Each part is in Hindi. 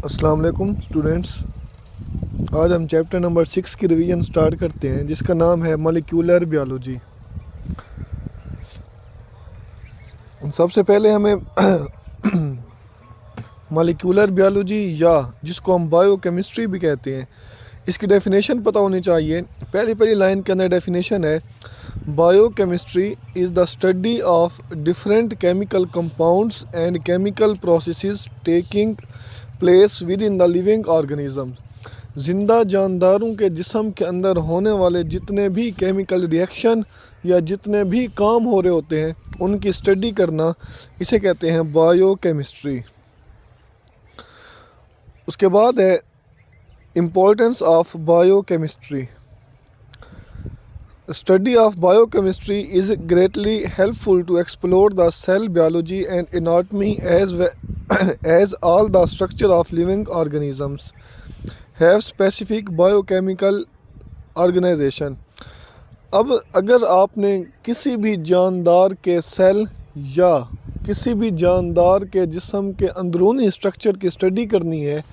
अस्सलाम वालेकुम स्टूडेंट्स। आज हम चैप्टर नंबर 6 की रिवीजन स्टार्ट करते हैं, जिसका नाम है मॉलिक्यूलर बायोलॉजी। सबसे पहले हमें मॉलिक्यूलर बायोलॉजी या जिसको हम बायोकेमिस्ट्री भी कहते हैं, इसकी डेफिनेशन पता होनी चाहिए। पहली लाइन के अंदर डेफिनेशन है, biochemistry is the study of different chemical compounds and chemical processes taking place with in the living organism. जिंदा जानदारों के जिस्म के अंदर होने वाले जितने भी केमिकल रिएक्शन या जितने भी काम हो रहे होते हैं, उनकी स्टडी करना, इसे कहते हैं बायोकेमिस्ट्री। उसके बाद है importance of biochemistry. Study of biochemistry is greatly helpful to explore the cell biology and anatomy as all the structure of living organisms have specific biochemical organization। अब अगर आपने किसी भी जानदार के सेल या किसी भी जानदार के जिस्म के अंदरूनी स्ट्रक्चर की स्टडी करनी है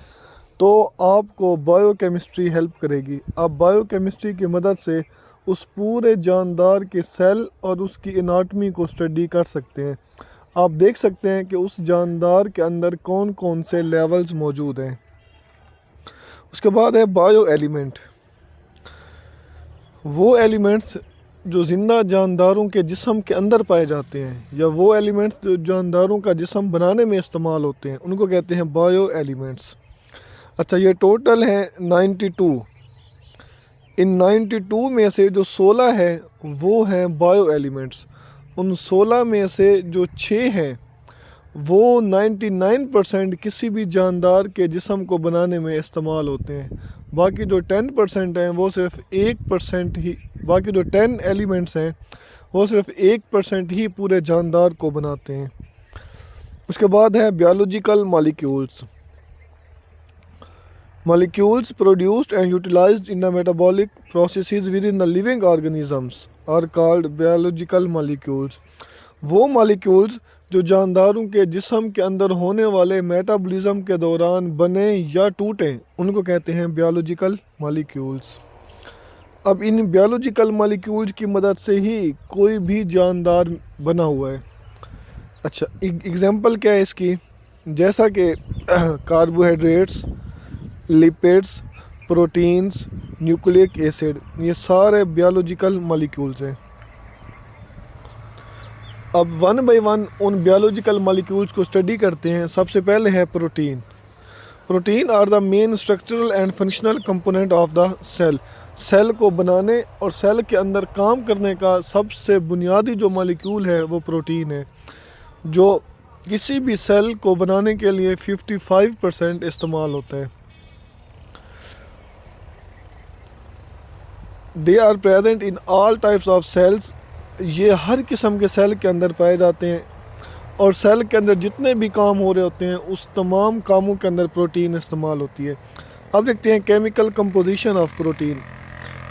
तो आपको बायोकेमिस्ट्री हेल्प करेगी। आप बायोकेमिस्ट्री की मदद से उस पूरे जानदार के सेल और उसकी एनाटमी को स्टडी कर सकते हैं। आप देख सकते हैं कि उस जानदार के अंदर कौन कौन से लेवल्स मौजूद हैं। उसके बाद है बायो एलिमेंट। वो एलिमेंट्स जो ज़िंदा जानदारों के जिस्म के अंदर पाए जाते हैं या वो एलिमेंट्स जो जानदारों का जिस्म बनाने में इस्तेमाल होते हैं, उनको कहते हैं बायो एलिमेंट्स। अच्छा, ये टोटल है 92। इन 92 में से जो 16 है वो हैं बायो एलिमेंट्स। उन 16 में से जो 6 हैं वो 99% किसी भी जानदार के जिस्म को बनाने में इस्तेमाल होते हैं। बाकी जो 10% हैं वो सिर्फ 1% ही, बाकी जो 10 एलिमेंट्स हैं वो सिर्फ 1% ही पूरे जानदार को बनाते हैं। उसके बाद है biological molecules. Molecules produced and utilized in the metabolic processes within the living organisms are called biological molecules। वो molecules जो जानदारों के जिस्म के अंदर होने वाले मेटाबॉलिज्म के दौरान बने या टूटें, उनको कहते हैं बायोलॉजिकल मॉलिक्यूल्स। अब इन बायोलॉजिकल मॉलिक्यूल्स की मदद से ही कोई भी जानदार बना हुआ है। अच्छा, एग्जांपल क्या है इसकी? जैसा कि carbohydrates, lipids, proteins, nucleic acid, ये सारे बायोलॉजिकल मॉलिक्यूल्स हैं। अब वन बाय वन उन बायोलॉजिकल मॉलिक्यूल्स को स्टडी करते हैं। सबसे पहले है protein. Protein are the main structural and functional component of the cell. Cell को बनाने और सेल के अंदर काम करने का सबसे बुनियादी जो मॉलिक्यूल है वो प्रोटीन है, जो किसी भी सेल को बनाने के लिए 55% इस्तेमाल होता है। They are present in all types of cells. ये हर किस्म के सेल के अंदर पाए जाते हैं और सेल के अंदर जितने भी काम हो रहे होते हैं उस तमाम कामों के अंदर प्रोटीन इस्तेमाल होती है। अब देखते हैं केमिकल कंपोजिशन ऑफ प्रोटीन।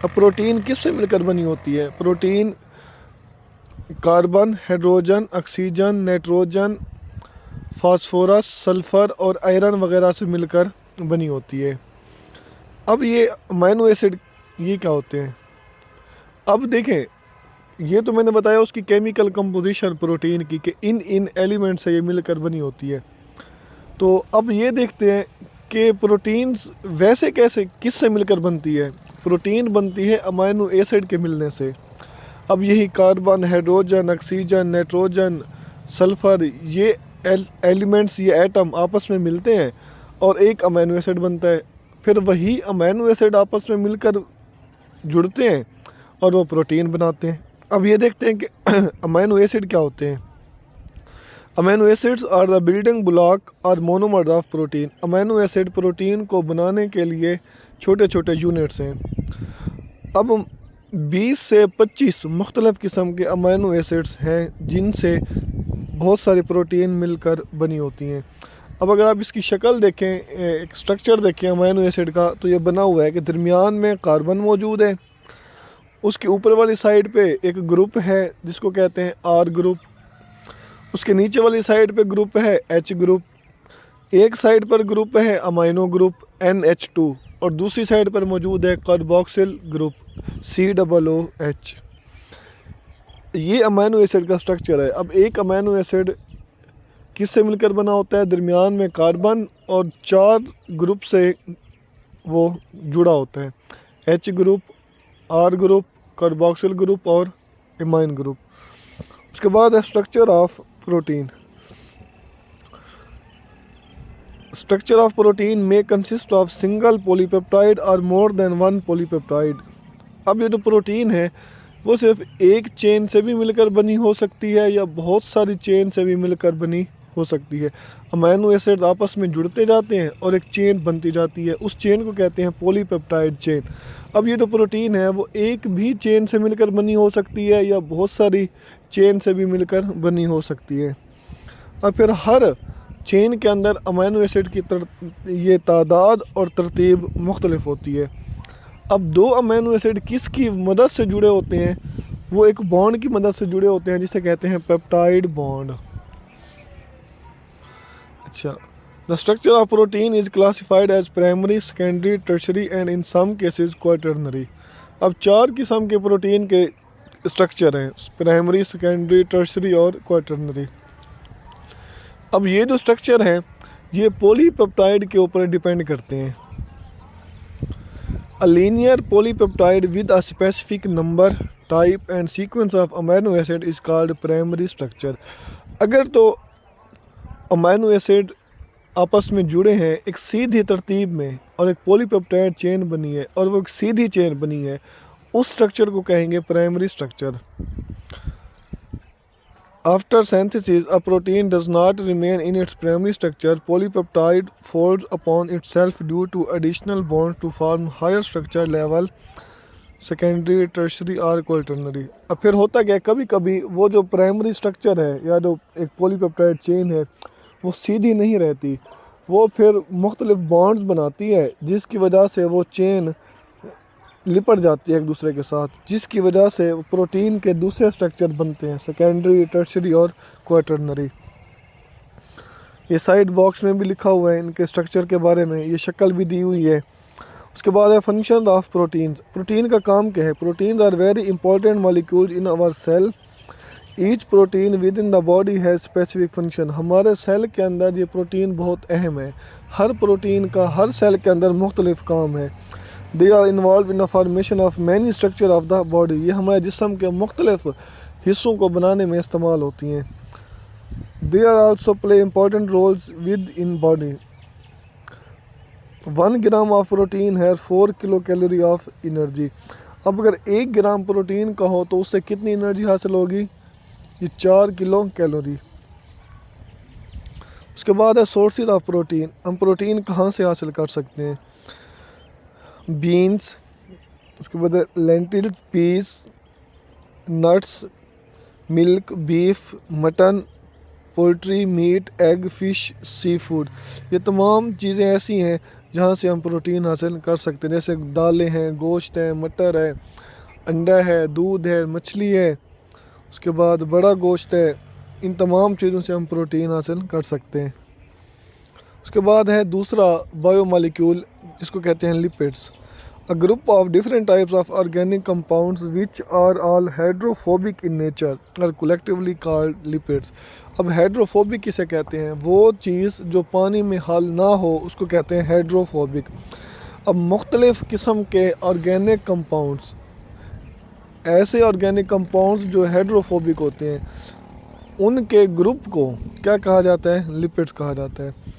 अब प्रोटीन किससे मिलकर बनी होती है? Protein carbon, hydrogen, oxygen, nitrogen, phosphorus, sulphur और आयरन वगैरह से मिलकर बनी होती है। अब ये अमीनो एसिड ये क्या होते हैं? अब देखें, ये तो मैंने बताया उसकी केमिकल कंपोजिशन प्रोटीन की कि इन एलिमेंट से ये मिलकर बनी होती है। तो अब ये देखते हैं कि प्रोटीन्स वैसे कैसे किससे मिलकर बनती है। प्रोटीन बनती है अमीनो एसिड के मिलने से। अब यही carbon, hydrogen, oxygen, nitrogen, sulphur, ये एलिमेंट्स, ये एटम आपस में मिलते हैं और एक अमीनो एसिड बनता है। फिर वही अमीनो एसिड आपस में मिलकर जुड़ते हैं और वो प्रोटीन बनाते हैं। अब ये देखते हैं कि अमीनो एसिड क्या होते हैं। Amino acids are the building block और monomers of protein. Amino acid protein को बनाने के लिए छोटे छोटे यूनिट्स हैं। अब 20 से 25 मुख्तलिफ़ किस्म के अमीनो एसिड्स हैं जिनसे बहुत सारी प्रोटीन मिलकर बनी होती हैं। अब अगर आप इसकी शक्ल देखें, एक स्ट्रक्चर देखें अमीनो एसिड का, तो ये बना हुआ है कि दरमियान में कार्बन मौजूद है, उसके ऊपर वाली साइड पे एक ग्रुप है जिसको कहते हैं आर ग्रुप, उसके नीचे वाली साइड पे ग्रुप है एच ग्रुप, एक साइड पर ग्रुप है अमाइनो ग्रुप NH2 और दूसरी साइड पर मौजूद है कार्बोक्सिल ग्रुप COOH। ये अमाइनो एसिड का स्ट्रक्चर है। अब एक अमाइनो एसिड किससे मिलकर बना होता है? दरमियान में कार्बन और 4 ग्रुप से वो जुड़ा होता है, H group, R group, carboxyl group और एमाइन ग्रुप। उसके बाद है structure of protein. Structure of protein में कंसिस्ट ऑफ सिंगल पॉलीपेप्टाइड और मोर देन वन पॉलीपेप्टाइड। अब ये जो प्रोटीन है वो सिर्फ एक चेन से भी मिलकर बनी हो सकती है या बहुत सारी चेन से भी मिलकर बनी हो सकती है। अमाइनो एसिड आपस में जुड़ते जाते हैं और एक चेन बनती जाती है, उस चेन को कहते हैं पॉलीपेप्टाइड चेन। अब ये जो प्रोटीन है वो एक भी चेन से मिलकर बनी हो सकती है या बहुत सारी चेन से भी मिलकर बनी हो सकती है। और फिर हर चेन के अंदर अमाइनो एसिड की ये तादाद और तरतीब मुख्तलिफ होती है। अब दो अमाइनो एसिड किसकी मदद से जुड़े होते हैं? वो एक बॉन्ड की मदद से जुड़े होते हैं जिसे कहते हैं पेप्टाइड बॉन्ड। अच्छा, the structure of protein is classified as primary, secondary, tertiary and in some cases quaternary. अब 4 किस्म के प्रोटीन के स्ट्रक्चर हैं, प्राइमरी, सेकेंडरी, टर्शरी और क्वाटरनरी। अब ये जो स्ट्रक्चर हैं ये पॉलीपेप्टाइड के ऊपर डिपेंड करते हैं। A linear polypeptide with a specific number, type and sequence of amino acid is called primary structure। अगर तो अमाइनो एसिड आपस में जुड़े हैं एक सीधी तरतीब में और एक पॉलीपेप्टाइड चेन बनी है और वो एक सीधी चेन बनी है, उस स्ट्रक्चर को कहेंगे primary structure. After synthesis, a protein does not remain in its primary structure. Polypeptide folds upon itself due to additional bonds to form higher structure level, secondary, tertiary और quaternary। अब फिर होता क्या है, कभी कभी वो जो प्राइमरी स्ट्रक्चर है या जो एक पॉलीपेप्टाइड चेन है वो सीधी नहीं रहती, वो फिर मुख्तलिफ बॉन्ड्स बनाती है जिसकी वजह से वो चेन लिपट जाती है एक दूसरे के साथ, जिसकी वजह से प्रोटीन के दूसरे स्ट्रक्चर बनते हैं, सेकेंडरी, टर्शरी और क्वाटरनरी। ये साइड बॉक्स में भी लिखा हुआ है इनके स्ट्रक्चर के बारे में, ये शक्ल भी दी हुई है। उसके बाद है फंक्शन ऑफ प्रोटीन। प्रोटीन का काम क्या है? Protein are very important molecules in our cell. Each protein within the body has specific function. हमारे सेल के अंदर ये प्रोटीन बहुत अहम है। हर प्रोटीन का हर सेल के अंदर मुख्तलिफ काम है। They are involved in the formation of many structure of the body. ये हमारे जिस्म के मुख्तलिफ हिस्सों को बनाने में इस्तेमाल होती हैं। They are also play important roles within body. 1 gram of protein है 4 किलो कैलोरी ऑफ एनर्जी। अब अगर 1 ग्राम प्रोटीन का हो तो उससे कितनी एनर्जी हासिल होगी? ये 4 किलो कैलोरी। उसके बाद है सोर्सेज ऑफ प्रोटीन। हम प्रोटीन कहाँ से हासिल कर सकते हैं? बीन्स, उसके बाद lentil, peas, nuts, milk, beef, mutton, poultry, meat, egg, fish, sea food. ये तमाम चीज़ें ऐसी हैं जहाँ से हम प्रोटीन हासिल कर सकते हैं, जैसे दालें हैं, गोश्त है, मटर है, अंडा है, दूध है, मछली है, उसके बाद बड़ा गोश्त है। इन तमाम चीज़ों से हम प्रोटीन हासिल कर सकते हैं। उसके बाद है दूसरा बायोमॉलिक्यूल जिसको कहते हैं lipids. A group of different types of organic compounds which are all hydrophobic in nature are collectively called lipids. अब हाइड्रोफोबिक किसे कहते हैं? वो चीज़ जो पानी में हल ना हो उसको कहते हैं हाइड्रोफोबिक। अब मुख्तलिफ़ किस्म के ऑर्गेनिक कंपाउंड्स, ऐसे ऑर्गेनिक कंपाउंड्स जो हाइड्रोफोबिक होते हैं, उनके ग्रुप को क्या कहा जाता है? लिपिड्स कहा जाता है।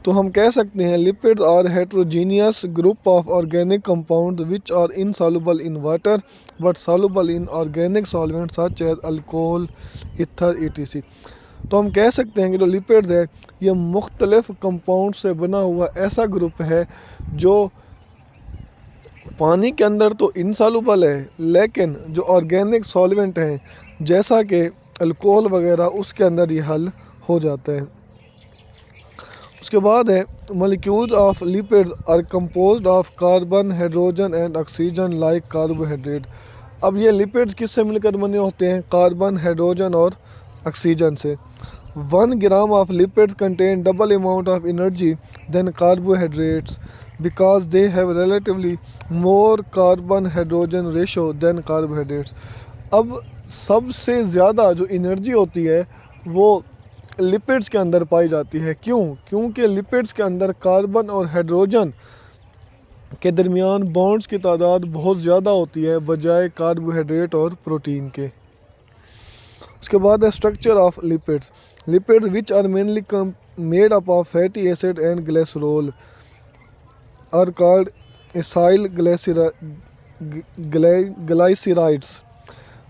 तो हम कह सकते हैं lipids are heterogeneous group of organic compound which are insoluble in water but soluble in organic solvents such as alcohol, ether, etc। तो हम कह सकते हैं कि जो लिपिड्स है ये मुख्तलिफ कंपाउंड से बना हुआ ऐसा ग्रुप है जो पानी के अंदर तो इनसॉल्युबल है, लेकिन जो ऑर्गेनिक सॉल्वेंट हैं जैसा कि अल्कोहल वगैरह उसके अंदर ये हल हो जाता है। उसके बाद है molecules of lipids are composed of carbon, hydrogen and oxygen like carbohydrate. अब ये लिपिड्स किससे मिलकर बने होते हैं? कार्बन, हाइड्रोजन और ऑक्सीजन से। 1 gram of lipids contain double amount of energy than carbohydrates because they have relatively more carbon hydrogen ratio than carbohydrates. अब सबसे ज़्यादा जो एनर्जी होती है वो लिपिड्स के अंदर पाई जाती है। क्यों? क्योंकि लिपिड्स के अंदर कार्बन और हाइड्रोजन के दरमियान बॉन्ड्स की तादाद बहुत ज़्यादा होती है बजाय कार्बोहाइड्रेट और प्रोटीन के। उसके बाद है structure of lipids. Lipids which are mainly made up of fatty acid and glycerol are called acyl glycerides.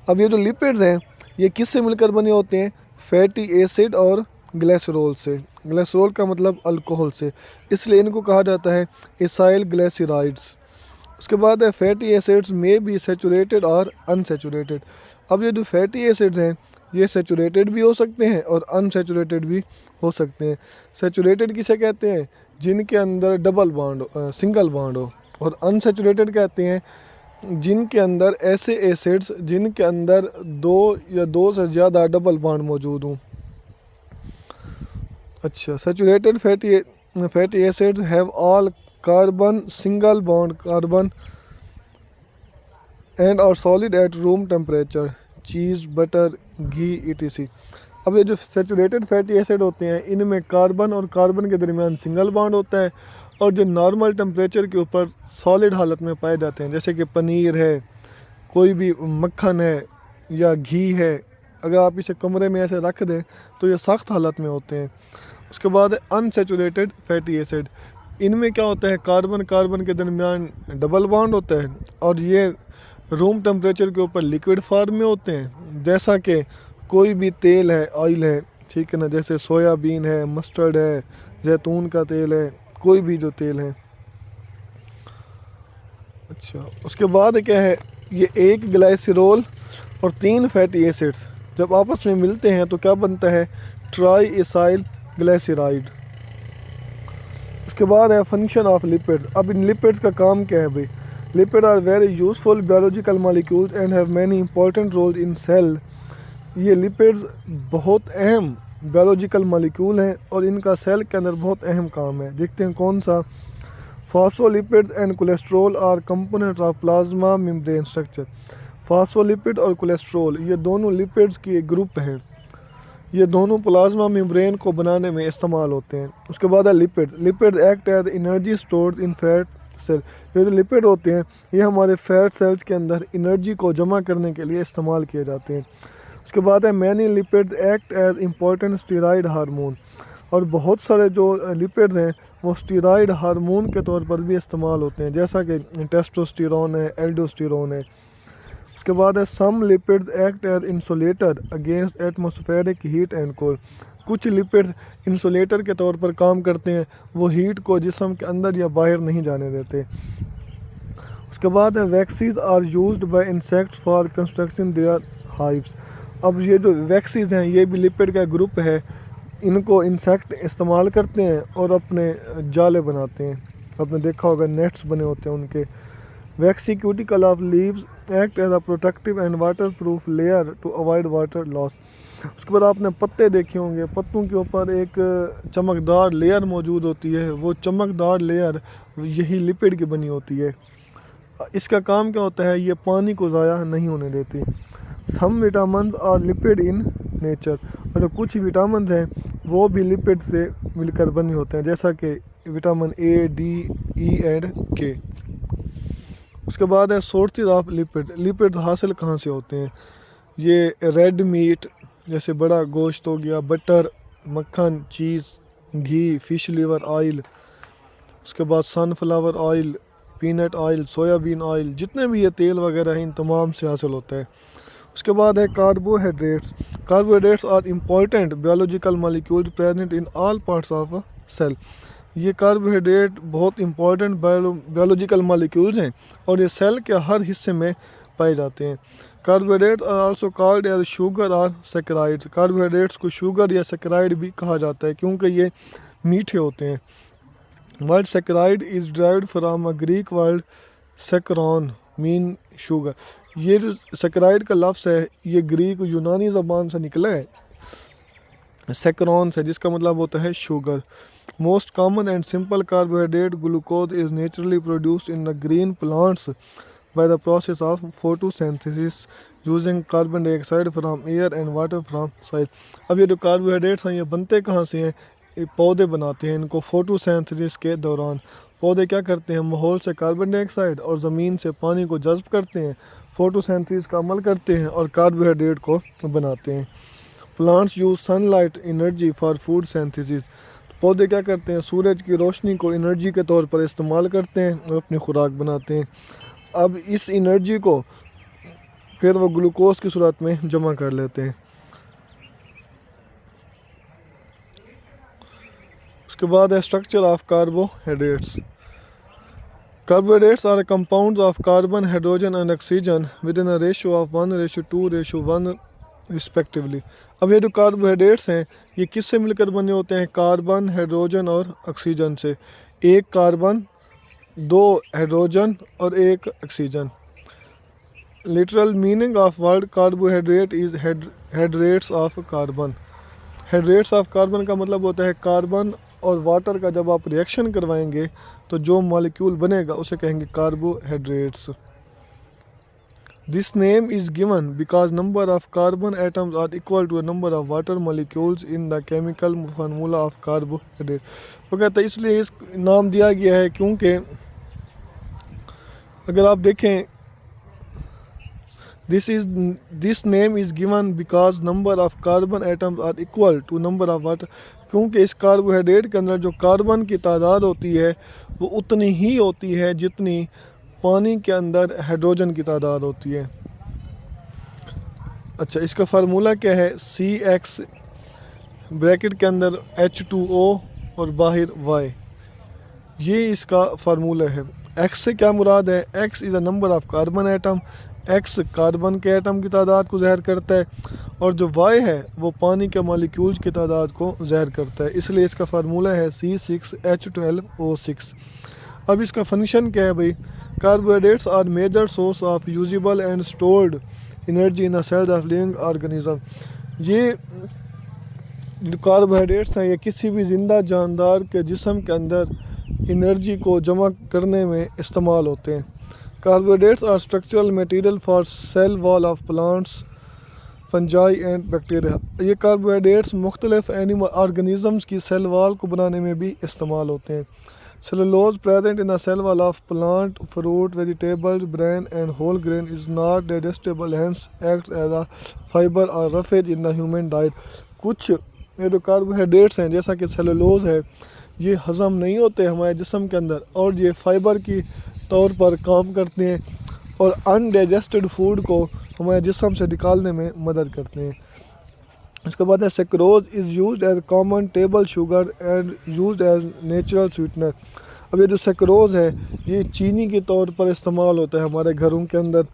अब ये जो लिपिड्स हैं ये किससे मिलकर बने होते हैं? फैटी एसिड और ग्लिसरॉल से। ग्लिसरॉल का मतलब अल्कोहल से, इसलिए इनको कहा जाता है एसाइल ग्लाइसराइड्स। उसके बाद है फैटी एसिड्स में बी सेचुरेटेड और अनसेचुरेटेड। अब ये जो फैटी एसिड्स हैं ये सेचुरेटेड भी हो सकते हैं और अनसेचुरेटेड भी हो सकते हैं। सेचुरेटेड किसे कहते हैं? जिनके अंदर डबल बॉन्ड सिंगल बॉन्ड हो। और अनसेचुरेटेड कहते हैं जिनके अंदर ऐसे एसिड्स जिनके अंदर 2 या 2 से ज़्यादा डबल बॉन्ड मौजूद हों। अच्छा, saturated fatty acids have all carbon single bond carbon and और solid at room temperature, cheese, butter, ghee etc। अब ये जो सेचुरेटेड फैटी एसिड होते हैं इनमें कार्बन और कार्बन के दरमियान सिंगल बॉन्ड होता है और जो नॉर्मल टेम्परेचर के ऊपर सॉलिड हालत में पाए जाते हैं, जैसे कि पनीर है, कोई भी मक्खन है या घी है, अगर आप इसे कमरे में ऐसे रख दें तो ये सख्त हालत में होते हैं। उसके बाद अनसेचुरेटेड फैटी एसिड, इनमें क्या होता है? कार्बन कार्बन के दरमियान डबल बॉन्ड होता है और ये रूम टेम्परेचर के ऊपर लिक्विड फॉर्म में होते हैं, जैसा कि कोई भी तेल है, ऑयल है, ठीक है ना, जैसे सोयाबीन है, मस्टर्ड है, जैतून का तेल है, कोई भी जो तेल है। अच्छा, उसके बाद क्या है? ये 1 ग्लाइसरॉल और 3 फैटी एसिड्स जब आपस में मिलते हैं तो क्या बनता है? Triacylglyceride. उसके बाद है फंक्शन ऑफ लिपिड्स। अब इन लिपिड्स का काम क्या है भाई? Lipid are very useful biological molecules and have many important role in cell. ये लिपिड्स बहुत अहम बायोलॉजिकल मॉलिक्यूल हैं और इनका सेल के अंदर बहुत अहम काम है। देखते हैं कौन सा। Phospholipids and cholesterol R component of plasma membrane structure. Phospholipid और कोलेस्ट्रॉल ये दोनों लिपिड्स की एक ग्रुप हैं। ये दोनों प्लाज्मा मेम्ब्रेन को बनाने में इस्तेमाल होते हैं। उसके बाद है lipid. Lipid act as energy stored in fat cell. ये जो लिपिड होते हैं ये हमारे फैट सेल्स के अंदर एनर्जी को जमा करने के लिए इस्तेमाल किए जाते हैं। उसके बाद है many lipids act as important steroid hormone. और बहुत सारे जो लिपिड्स हैं वो स्टीरॉयड हार्मोन के तौर पर भी इस्तेमाल होते हैं, जैसा कि टेस्टोस्टेरोन है, एल्डोस्टेरोन है। उसके बाद है some lipids act as insulator against atmospheric heat and cold. कुछ लिपिड्स इंसुलेटर के तौर पर काम करते हैं, वो हीट को जिस्म के अंदर या बाहर नहीं जाने देते। उसके बाद है waxes are used by insects for construction their hives. अब ये जो वैक्सीज हैं ये भी लिपिड का ग्रुप है। इनको इंसेक्ट इस्तेमाल करते हैं और अपने जाले बनाते हैं। आपने देखा होगा नेट्स बने होते हैं उनके। Waxy cuticle of leaves act as a protective and waterproof layer to avoid water loss. उसके बाद आपने पत्ते देखे होंगे, पत्तों के ऊपर एक चमकदार लेयर मौजूद होती है। वो चमकदार लेयर यही लिपिड की बनी होती है। इसका काम क्या होता है? ये पानी को ज़ाया नहीं होने देती। Some vitamin are lipid in nature. और कुछ विटामिन हैं वो भी लिपिड से मिलकर बने होते हैं, जैसा कि vitamin A, D, E and के। उसके बाद है सोर्सेज ऑफ लिपिड। लिपिड हासिल कहाँ से होते हैं? ये रेड मीट जैसे बड़ा गोश्त हो गया, बटर, मक्खन, चीज़, घी, फिश लीवर ऑयल, उसके बाद sunflower oil, peanut oil, soybean oil, जितने भी ये तेल वगैरह हैं इन तमाम से हासिल होता है। उसके बाद है carbohydrates. Carbohydrates are important biological molecules present in all parts of a cell. ये कार्बोहाइड्रेट बहुत इंपॉर्टेंट बायोलॉजिकल मॉलिक्यूल्स हैं और ये सेल के हर हिस्से में पाए जाते हैं। Carbohydrates are also called as sugar और सैकराइड्स। कार्बोहाइड्रेट्स को शुगर या सैकराइड भी कहा जाता है क्योंकि ये मीठे होते हैं। Word saccharide is derived from a Greek word saccharon mean sugar. ये जो सैकराइड का लफ्ज़ है ये ग्रीक यूनानी ज़बान से निकला है सैकरॉन्स है जिसका मतलब होता है sugar. Most common and simple carbohydrate glucose is naturally produced in the green plants by the process of photosynthesis using carbon dioxide from air and water from soil। अब ये जो कार्बोहाइड्रेट्स हैं ये बनते कहाँ से हैं? ये पौधे बनाते हैं इनको फोटोसिंथेसिस के दौरान। पौधे क्या करते हैं? माहौल से कार्बन डाइऑक्साइड और ज़मीन से पानी को जज़्ब करते हैं, फोटोसिंथेसिस का अमल करते हैं और कार्बोहाइड्रेट को बनाते हैं। Plants use sunlight energy for food synthesis. पौधे क्या करते हैं? सूरज की रोशनी को एनर्जी के तौर पर इस्तेमाल करते हैं और अपनी खुराक बनाते हैं। अब इस एनर्जी को फिर वो ग्लूकोज की सूरत में जमा कर लेते हैं। उसके बाद है structure of carbohydrates. Carbohydrates are compounds of carbon, hydrogen and oxygen with in a ratio of 1:2:1 respectively. अब ये जो कार्बोहाइड्रेट्स हैं ये किससे मिलकर बने होते हैं? कार्बन, हाइड्रोजन और ऑक्सीजन से। एक कार्बन, 2 हाइड्रोजन और 1 oxygen. Literal meaning of word carbohydrate is hydrates of carbon. Hydrates of carbon का मतलब होता है कार्बन और वाटर का जब आप रिएक्शन करवाएंगे तो जो मॉलिक्यूल बनेगा उसे कहेंगे carbohydrates. This name is given because number of carbon atoms are equal to number of water molecules in the chemical formula of carbohydrate. वो कहता है इसलिए इस नाम दिया गया है क्योंकि अगर आप देखें this name is given because number of carbon atoms are equal to number of water. क्योंकि इस कार्बोहाइड्रेट के अंदर जो कार्बन की तादाद होती है वो उतनी ही होती है जितनी पानी के अंदर हाइड्रोजन की तादाद होती है। अच्छा, इसका फार्मूला क्या है? CX ब्रैकेट के अंदर H2O और बाहर Y, ये इसका फार्मूला है। X से क्या मुराद है? X is a number of carbon atom. X carbon के एटम की तादाद को ज़ाहिर करता है और जो Y है वो पानी के मॉलिक्यूल्स की तादाद को ज़ाहिर करता है, इसलिए इसका फार्मूला है C6H12O6। अब इसका फंक्शन क्या है भाई? Carbohydrates are major source of usable and stored energy in the cells of living organism. ये जो कार्बोहाइड्रेट्स हैं ये किसी भी ज़िंदा जानदार के जिस्म के अंदर एनर्जी को जमा करने में इस्तेमाल होते हैं। Carbohydrates are structural material for cell wall of plants, fungi and bacteria. ये कार्बोहाइड्रेट्स मुख्तलिफ एनिमल ऑर्गेनिज़म्स की सेल वॉल को बनाने में भी इस्तेमाल होते हैं। Cellulose present in the cell wall of plant, fruit, vegetables, bran and whole grain is not digestible, hence acts as a fibre और roughage in the human diet. कुछ ये जो कार्बोहाइड्रेट्स हैं जैसा कि सेलुलोज है ये हज़म नहीं होते हमारे जिस्म के अंदर और ये फाइबर की तौर पर काम करते हैं और अनडाइजेस्टेड फूड को हमारे जिस्म से निकालने में मदद करते हैं। इसके बाद है sucrose is used as common table sugar and used as natural sweetener. अब ये जो सेक्रोज है ये चीनी के तौर पर इस्तेमाल होता है हमारे घरों के अंदर।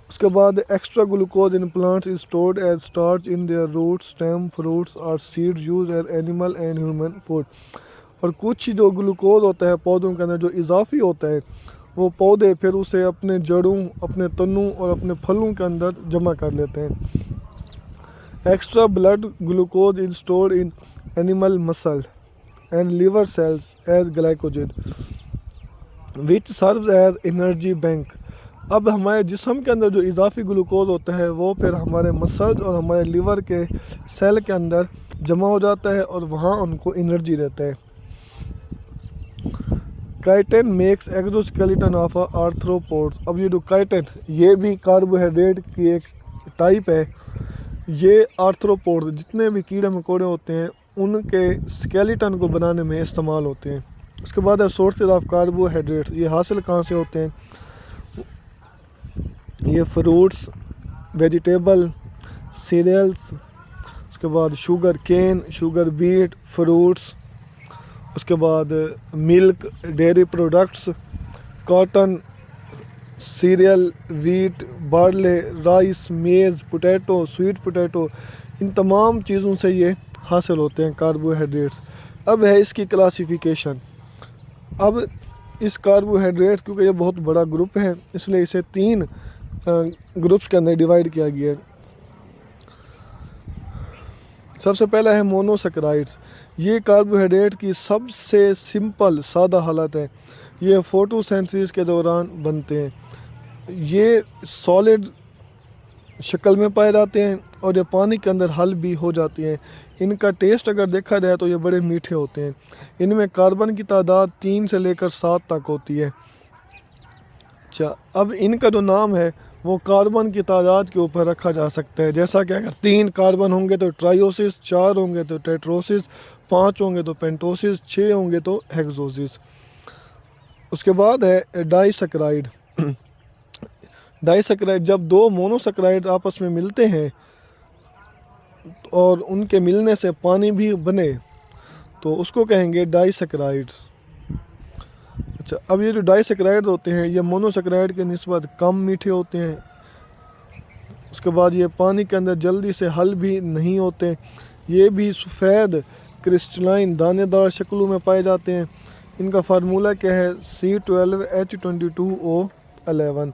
उसके बाद extra glucose in plants is stored as starch in their roots, stem, fruits और seeds use as animal and human food. और कुछ जो ग्लूकोज होता है पौधों के अंदर जो इजाफी होता है वो पौधे फिर उसे अपने जड़ों, अपने तनों और अपने फलों के अंदर जमा कर लेते हैं। Extra blood glucose is stored in animal muscle and liver cells as glycogen which serves as energy bank. अब हमारे जिस्म के अंदर जो इजाफी ग्लूकोज होता है वो फिर हमारे मसल्स और हमारे लिवर के सेल के अंदर जमा हो जाता है और वहाँ उनको एनर्जी देता है। Chitin makes exoskeleton of arthropods. अब ये जो काइटिन ये भी कार्बोहाइड्रेट की एक टाइप है। ये आर्थ्रोपोड जितने भी कीड़े मकोड़े होते हैं उनके स्केलेटन को बनाने में इस्तेमाल होते हैं। उसके बाद है सोर्सेज ऑफ कार्बोहाइड्रेट्स। ये हासिल कहाँ से होते हैं? ये फ्रूट्स, वेजिटेबल, सीरियल्स, उसके बाद sugar cane, sugar beet, fruits, उसके बाद milk, dairy products, cotton, cereal, wheat, barley, rice, maize, potato, sweet potato, इन तमाम चीज़ों से ये हासिल होते हैं कार्बोहाइड्रेट्स। अब है इसकी क्लासिफिकेशन। अब इस कार्बोहाइड्रेट क्योंकि ये बहुत बड़ा ग्रुप है इसलिए इसे 3 ग्रुप्स के अंदर डिवाइड किया गया है। सबसे पहला है मोनोसेकेराइड्स। ये कार्बोहाइड्रेट की सबसे सिंपल सादा हालत है। ये फोटोसिंथेसिस के दौरान बनते हैं। ये सॉलिड शक्ल में पाए जाते हैं और ये पानी के अंदर हल भी हो जाती हैं। इनका टेस्ट अगर देखा जाए तो ये बड़े मीठे होते हैं। इनमें कार्बन की तादाद 3 से लेकर 7 तक होती है। अच्छा, अब इनका जो नाम है वो कार्बन की तादाद के ऊपर रखा जा सकता है। जैसा कि अगर 3 कार्बन होंगे तो ट्रायोसिस, 4 होंगे तो टेट्रोसिस, 5 होंगे तो पेंटोसिस, 6 होंगे तो हेक्सोसिस। उसके बाद है डाइसेकेराइड। डाइसेकेराइड, जब दो मोनोसेकेराइड आपस में मिलते हैं और उनके मिलने से पानी भी बने तो उसको कहेंगे डाइसेकेराइड्स। अच्छा, अब ये जो डाइसेकेराइड होते हैं ये मोनोसेकेराइड के निस्बत कम मीठे होते हैं। उसके बाद ये पानी के अंदर जल्दी से हल भी नहीं होते। ये भी सफ़ेद क्रिस्टलाइन दानेदार शक्लों में पाए जाते हैं। इनका फार्मूला क्या है? C12H22O11।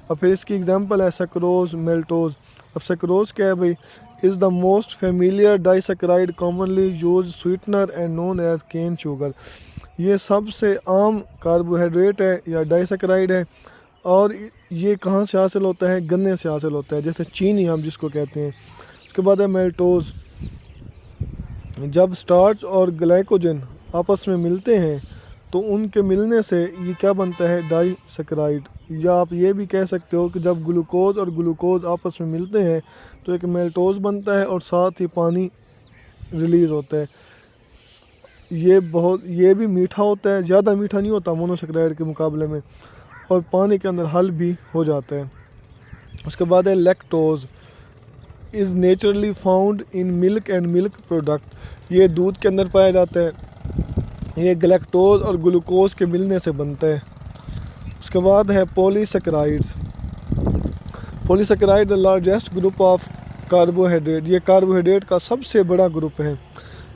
अब फिर इसकी एग्जांपल है सक्रोज, मेल्टोज। अब सक्रोज क्या है भाई? Is the most familiar disaccharide commonly use sweetener and known as cane sugar. ये सबसे आम कार्बोहाइड्रेट है या डाइसेकेराइड है और ये कहाँ से हासिल होता है? गन्ने से हासिल होता है, जैसे चीनी हम जिसको कहते हैं। उसके बाद है मेल्टोज। जब स्टार्च और ग्लाइकोजन आपस में मिलते हैं तो उनके मिलने से ये क्या बनता है? डाइसेकेराइड। या आप ये भी कह सकते हो कि जब ग्लूकोज और ग्लूकोज आपस में मिलते हैं तो एक मेल्टोज बनता है और साथ ही पानी रिलीज़ होता है। ये भी मीठा होता है, ज़्यादा मीठा नहीं होता मोनोसेकेराइड के मुकाबले में, और पानी के अंदर हल भी हो जाता है। उसके बाद है lactose. Is naturally found in milk and milk product. ये दूध के अंदर पाया जाता है। ये ग्लैक्टोज और ग्लूकोज के मिलने से बनता है। उसके बाद है polysaccharides. Polysaccharide the largest group of carbohydrate. ये कार्बोहाइड्रेट का सबसे बड़ा ग्रुप है।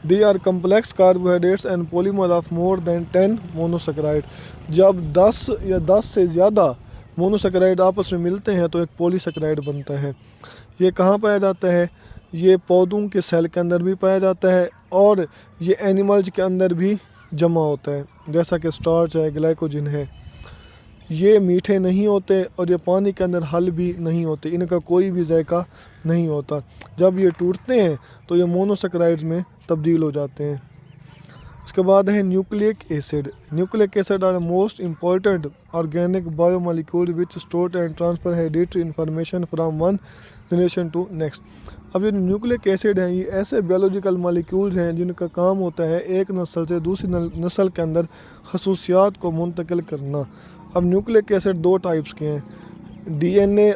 They are complex carbohydrates and polymer of more than 10 monosaccharide. जब 10 या 10 से ज़्यादा मोनोसेकेराइड आपस में मिलते हैं तो एक पॉलीसेकेराइड बनता है। ये कहाँ पाया जाता है? ये पौधों के सेल के अंदर भी पाया जाता है और ये एनिमल्स के अंदर भी जमा होता है, जैसा कि स्टार्च है, ग्लाइकोजन है। ये मीठे नहीं होते और ये पानी के अंदर हल भी नहीं होते। इनका कोई भी जायका नहीं होता। जब ये टूटते हैं तो ये मोनोसेकेराइड्स में तब्दील हो जाते हैं। उसके बाद है nucleic acid. Nucleic acid are most important organic biomolecule which store and transfer hereditary information from one generation to next. अब ये न्यूक्लिक एसिड हैं, ये ऐसे बायोलॉजिकल मॉलिक्यूल्स हैं जिनका काम होता है एक नस्ल से दूसरी नस्ल के अंदर खसूसियात को मुंतकिल करना। अब न्यूक्लिक एसिड 2 टाइप्स के हैं, DNA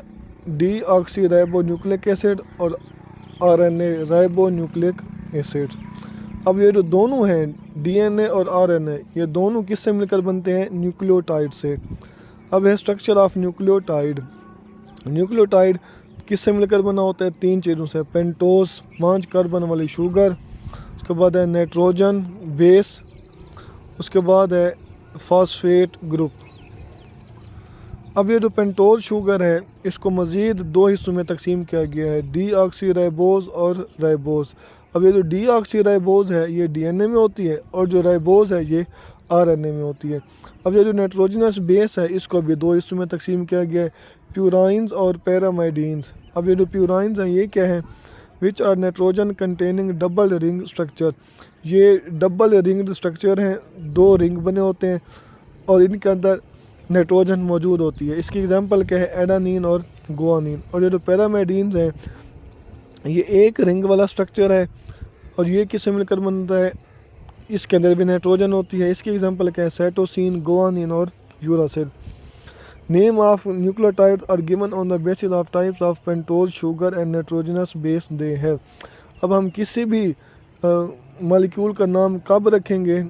deoxy ribo nucleic acid और RNA राइबो न्यूक्लिक एसिड। अब ये जो दोनों हैं DNA और RNA, ये दोनों किससे मिलकर बनते हैं? न्यूक्लियोटाइड से। अब है स्ट्रक्चर ऑफ न्यूक्लियोटाइड। न्यूक्लियोटाइड किससे मिलकर बना होता है? 3 चीज़ों से। पेंटोज 5 कार्बन वाली शुगर, उसके बाद है नाइट्रोजन बेस, उसके बाद है फॉस्फेट ग्रुप। अब ये जो पेंटोज शुगर है इसको मज़ीद 2 हिस्सों में तकसीम किया गया है, डीऑक्सी राइबोज और राइबोज। अब ये जो डीऑक्सी राइबोज है ये DNA में होती है और जो राइबोज है ये RNA में होती है। अब ये जो नाइट्रोजनस बेस है इसको भी 2 हिस्सों में तकसीम किया गया है, प्यूराइंस और पैरामाइडीन्स। अब ये जो प्यूराइंस हैं ये क्या है? Which are nitrogen containing double ring structure. ये डबल रिंग्ड स्ट्रक्चर हैं, 2 रिंग बने होते हैं और इनके अंदर नाइट्रोजन मौजूद होती है। इसकी एग्जांपल क्या है? एडानिन और गुआनिन। और ये जो पैरामाइडीन्स हैं ये एक रिंग वाला स्ट्रक्चर है और ये किससे मिलकर बनता है? इसके अंदर भी नाइट्रोजन होती है। इसकी एग्जांपल क्या है? साइटोसिन, गुआनिन और uracil. Name of nucleotide are given on the basis of types of pentose sugar and nitrogenous base they have. अब हम किसी भी मॉलिक्यूल का नाम कब रखेंगे?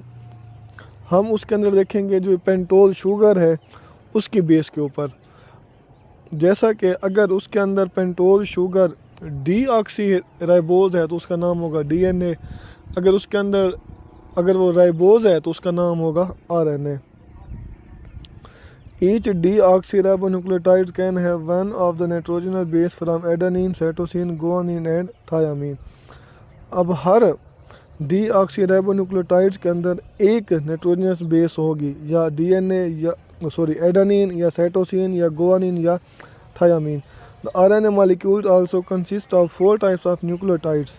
हम उसके अंदर देखेंगे जो पेंटोज शुगर है उसकी बेस के ऊपर। जैसा कि अगर उसके अंदर पेंटोज शुगर डीऑक्सी राइबोज है तो उसका नाम होगा DNA। अगर उसके अंदर अगर वो राइबोज है तो उसका नाम होगा RNA। Each deoxyribonucleotide can have one of the nitrogenous base from adenine, cytosine, guanine and thiamine. अब हर डीऑक्सीराइबोन्यूक्लियोटाइड्स के अंदर एक नाइट्रोजनस बेस होगी, या डीएनए या एडेनिन या साइटोसिन या गुआनिन या thiamine. The RNA molecules also consist of 4 types of nucleotides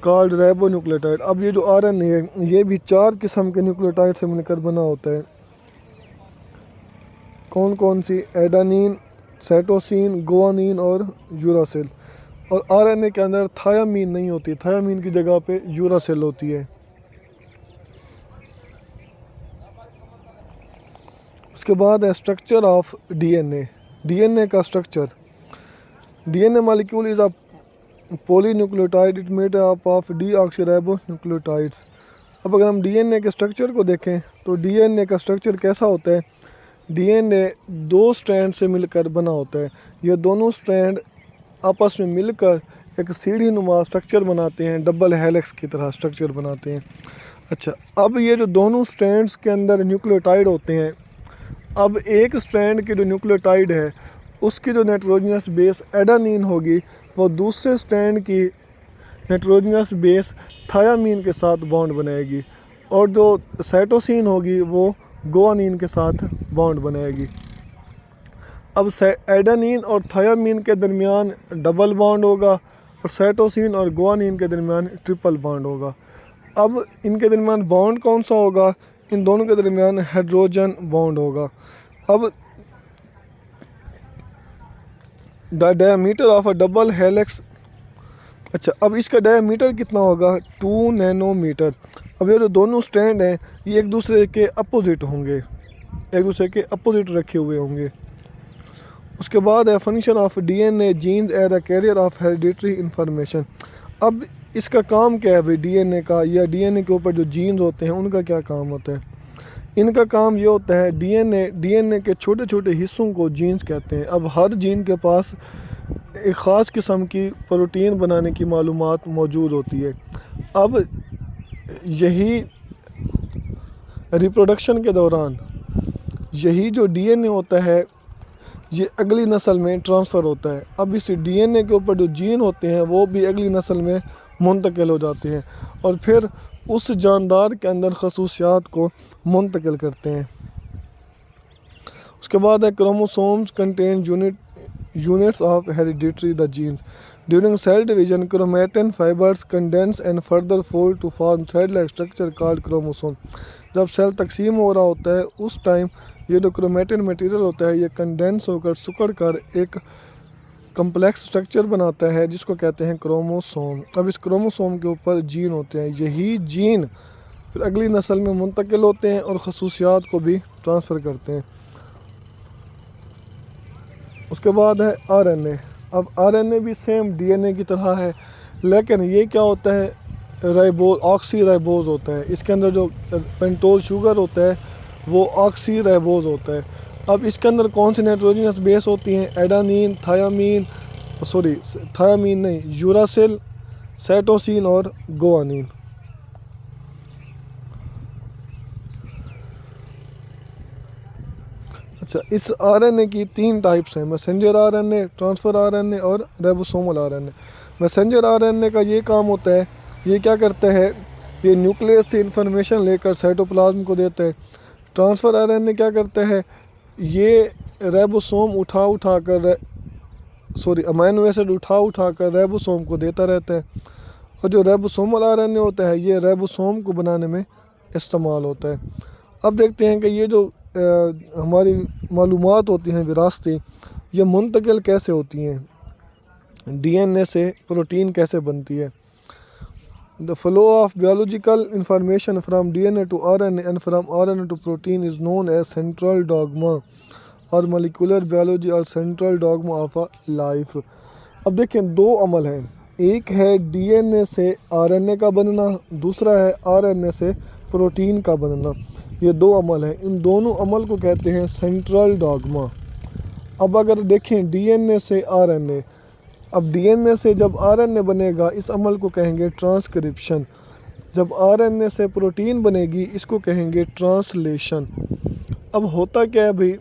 called ribonucleotide. अब ये जो आरएनए है ये भी 4 किस्म के न्यूक्लियोटाइड से मिलकर बना होता है। कौन कौन सी? एडेनिन, साइटोसिन, गुआनिन और यूरासिल। और आरएनए के अंदर थायामीन नहीं होती, थायामीन की जगह पे यूरासिल होती है। उसके बाद है स्ट्रक्चर ऑफ डीएनए। डीएनए का structure, DNA molecule is a polynucleotide, it made up of deoxyribonucleotides. अब अगर हम डीएनए के स्ट्रक्चर को देखें तो डीएनए का स्ट्रक्चर कैसा होता है? डीएनए 2 स्ट्रैंड से मिलकर बना होता है। ये दोनों स्ट्रैंड आपस में मिलकर एक सीढ़ी नुमा स्ट्रक्चर बनाते हैं, डबल हेलिक्स की तरह स्ट्रक्चर बनाते हैं। अच्छा, अब ये जो दोनों स्ट्रैंड्स के अंदर न्यूक्लियोटाइड होते हैं, अब एक स्ट्रैंड की जो न्यूक्लियोटाइड है उसकी जो नाइट्रोजनस बेस एडेनिन होगी वो दूसरे स्ट्रैंड की नाइट्रोजनस बेस थायामीन के साथ बॉन्ड बनाएगी, और जो साइटोसिन होगी वो गुआनिन के साथ बॉन्ड बनाएगी। अब एडेनिन और थायामीन के दरमियान डबल बॉन्ड होगा और साइटोसिन और गुआनिन के दरमियान ट्रिपल बॉन्ड होगा। अब इनके दरमियान बॉन्ड कौन सा होगा? इन दोनों के दरमियान हाइड्रोजन बॉन्ड होगा। अब the diameter of a double helix, अच्छा अब इसका डायमीटर कितना होगा? 2 नैनोमीटर। अब ये जो दोनों स्ट्रैंड हैं ये एक दूसरे के अपोजिट होंगे, एक दूसरे के अपोजिट रखे हुए होंगे। उसके बाद है function of DNA genes as a carrier of hereditary information. अब इसका काम क्या है भाई डीएनए का, या डीएनए के ऊपर जो जीन्स होते हैं उनका क्या काम होता है? इनका काम ये होता है, डीएनए के छोटे छोटे हिस्सों को जीन्स कहते हैं। अब हर जीन के पास एक ख़ास किस्म की प्रोटीन बनाने की मालूमात मौजूद होती है। अब यही रिप्रोडक्शन के दौरान यही जो डीएनए होता है ये अगली नस्ल में ट्रांसफ़र होता है। अब इस डीएनए के ऊपर जो जीन होते हैं वो भी अगली नस्ल में मुंतकिल हो जाते हैं और फिर उस जानदार के अंदर खसूसियात को मुंतकिल करते हैं। उसके बाद है chromosomes contain units of hereditary the genes during cell division chromatin fibres condense and further fold to form thread like structure called chromosome. जब सेल तकसीम हो रहा होता है उस टाइम ये जो क्रोमेटिन मटेरियल होता है ये कंडेंस होकर सिकुड़ कर एक कम्प्लेक्स स्ट्रक्चर बनाता है जिसको कहते हैं क्रोमोसोम। अब इस क्रोमोसोम के ऊपर जीन होते हैं, यही जीन फिर अगली नस्ल में मुंतकिल होते हैं और खसूसियात को भी ट्रांसफ़र करते हैं। उसके बाद है आरएनए। अब आरएनए भी सेम डीएनए की तरह है, लेकिन ये क्या होता है? राइबोज, ऑक्सी राइबोज होता है। इसके अंदर जो पेंटोज शुगर होता है वो ऑक्सी राइबोज होता है। अब इसके अंदर कौन सी नाइट्रोजनस बेस होती हैं? एडेनिन, थायामीन नहीं, यूरासिल, साइटोसिन और गुआनिन। अच्छा, इस आरएनए की 3 टाइप्स हैं, मैसेंजर आरएनए, ट्रांसफ़र आरएनए और राइबोसोमल आरएनए। मैसेंजर आरएनए का ये काम होता है, ये क्या करता है? ये न्यूक्लियस से इंफॉर्मेशन लेकर साइटोप्लाज्म को देता है। ट्रांसफ़र आरएनए क्या करता है? ये राइबोसोम अमीनो एसिड उठा कर राइबोसोम को देता रहता है, और जो राइबोसोमल आरएनए होता है ये राइबोसोम को बनाने में इस्तेमाल होता है। अब देखते हैं कि ये जो हमारी मालूमात होती हैं विरासती, ये मुंतकिल कैसे होती हैं, डीएनए से प्रोटीन कैसे बनती है। The flow of biological information from DNA to RNA and from RNA to protein is known as central dogma और मॉलिक्यूलर बायोलॉजी और central dogma of a life. अब देखें 2 अमल हैं, एक है डीएनए से आरएनए का बनना, दूसरा है आरएनए से प्रोटीन का बनना। ये 2 अमल हैं, इन दोनों अमल को कहते हैं सेंट्रल डॉगमा। अब अगर देखें डीएनए से आरएनए, अब डीएनए से जब आरएनए बनेगा इस अमल को कहेंगे ट्रांसक्रिप्शन, जब आरएनए से प्रोटीन बनेगी इसको कहेंगे ट्रांसलेशन। अब होता क्या है भाई,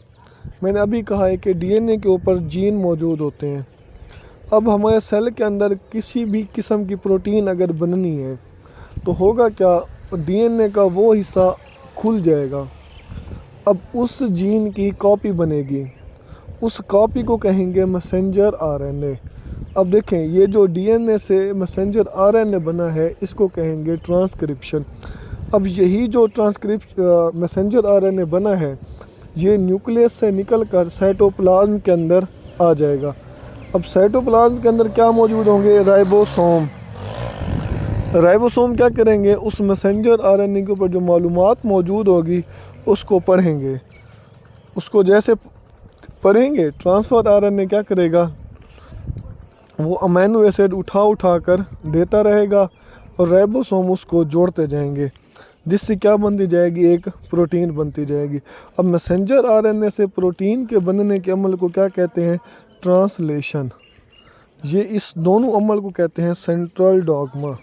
मैंने अभी कहा है कि डीएनए के ऊपर जीन मौजूद होते हैं। अब हमारे सेल के अंदर किसी भी किस्म की प्रोटीन अगर बननी है तो होगा क्या, डीएनए का वो हिस्सा खुल जाएगा। अब उस जीन की कॉपी बनेगी, उस कॉपी को कहेंगे मैसेंजर आरएनए। अब देखें, ये जो डीएनए से मैसेंजर आरएनए बना है इसको कहेंगे ट्रांसक्रिप्शन। अब यही जो मैसेंजर आरएनए बना है ये न्यूक्लियस से निकलकर साइटोप्लाज्म के अंदर आ जाएगा। अब साइटोप्लाज्म के अंदर क्या मौजूद होंगे, राइबोसोम। राइबोसोम क्या करेंगे, उस मैसेंजर आरएनए के ऊपर जो मालूमात मौजूद होगी उसको पढ़ेंगे। उसको जैसे पढ़ेंगे, ट्रांसफ़र आरएनए क्या करेगा, वो अमीनो एसिड उठा कर देता रहेगा और राइबोसोम उसको जोड़ते जाएंगे, जिससे क्या बनती जाएगी, एक प्रोटीन बनती जाएगी। अब मैसेंजर आरएनए से प्रोटीन के बनने के अमल को क्या कहते हैं, ट्रांसलेशन। ये इस दोनों अमल को कहते हैं सेंट्रल डॉग्मा।